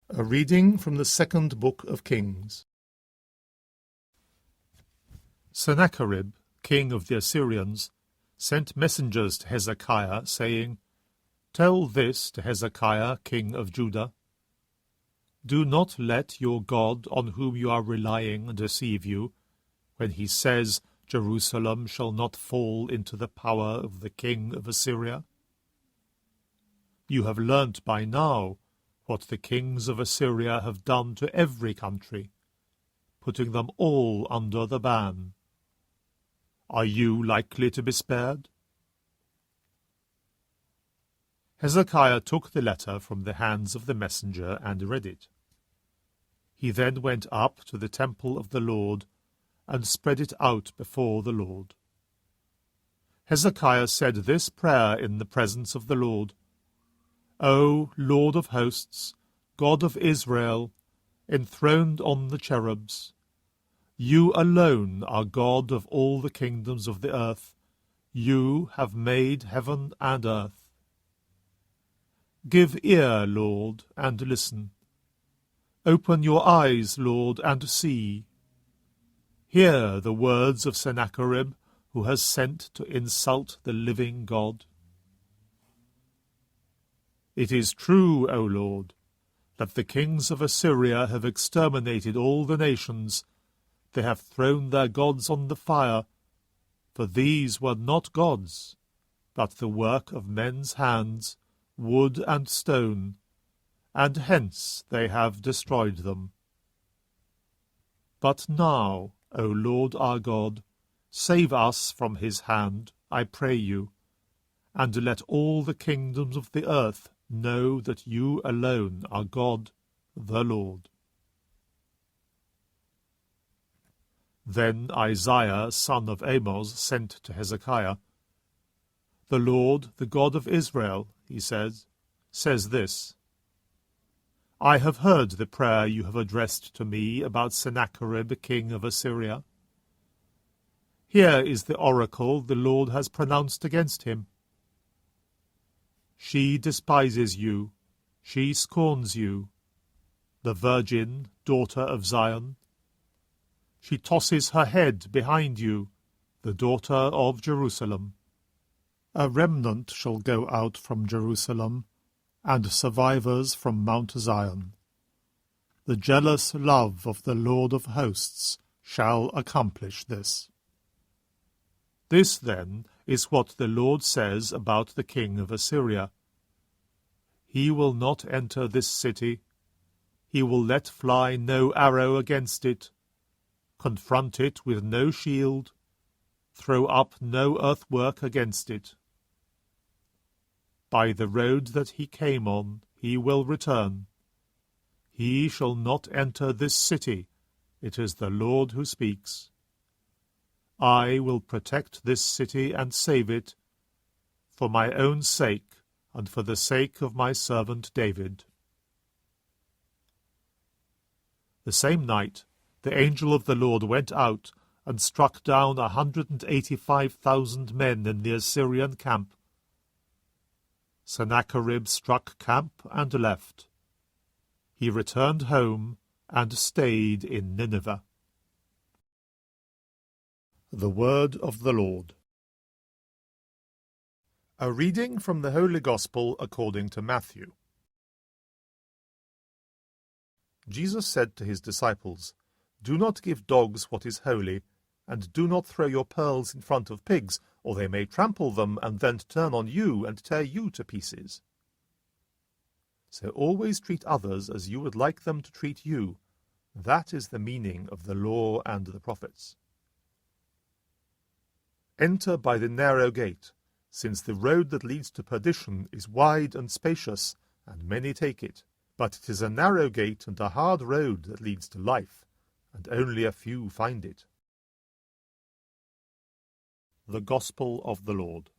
A reading from the second book of Kings. Sennacherib, king of the Assyrians, sent messengers to Hezekiah, saying, Tell this to Hezekiah, king of Judah. Do not let your God, on whom you are relying, deceive you, when he says, Jerusalem shall not fall into the power of the king of Assyria. You have learnt by now what the kings of Assyria have done to every country, putting them all under the ban. Are you likely to be spared? Hezekiah took the letter from the hands of the messenger and read it. He then went up to the temple of the Lord and spread it out before the Lord. Hezekiah said this prayer in the presence of the Lord: O Lord of hosts, God of Israel, enthroned on the cherubs, you alone are God of all the kingdoms of the earth. You have made heaven and earth. Give ear, Lord, and listen. Open your eyes, Lord, and see. Hear the words of Sennacherib, who has sent to insult the living God. It is true, O Lord, that the kings of Assyria have exterminated all the nations. They have thrown their gods on the fire, for these were not gods, but the work of men's hands, wood and stone, and hence they have destroyed them. But now, O Lord our God, save us from his hand, I pray you, and let all the kingdoms of the earth know that you alone are God, the Lord. Then Isaiah, son of Amoz, sent to Hezekiah. The Lord, the God of Israel, he says this: I have heard the prayer you have addressed to me about Sennacherib, king of Assyria. Here is the oracle the Lord has pronounced against him. She despises you, she scorns you, the virgin daughter of Zion. She tosses her head behind you, the daughter of Jerusalem. A remnant shall go out from Jerusalem, and survivors from Mount Zion. The jealous love of the Lord of hosts shall accomplish this. This, then, is what the Lord says about the king of Assyria. He will not enter this city. He will let fly no arrow against it, confront it with no shield, throw up no earthwork against it. By the road that he came on he will return. He shall not enter this city. It is the Lord who speaks. I will protect this city and save it, for my own sake and for the sake of my servant David. The same night the angel of the Lord went out and struck down 185,000 men in the Assyrian camp. Sennacherib struck camp and left. He returned home and stayed in Nineveh. The word of the Lord. A reading from the Holy Gospel according to Matthew. Jesus said to his disciples, Do not give dogs what is holy, and do not throw your pearls in front of pigs, or they may trample them and then turn on you and tear you to pieces. So always treat others as you would like them to treat you. That is the meaning of the law and the prophets. Enter by the narrow gate, since the road that leads to perdition is wide and spacious, and many take it. But it is a narrow gate and a hard road that leads to life, and only a few find it. The Gospel of the Lord.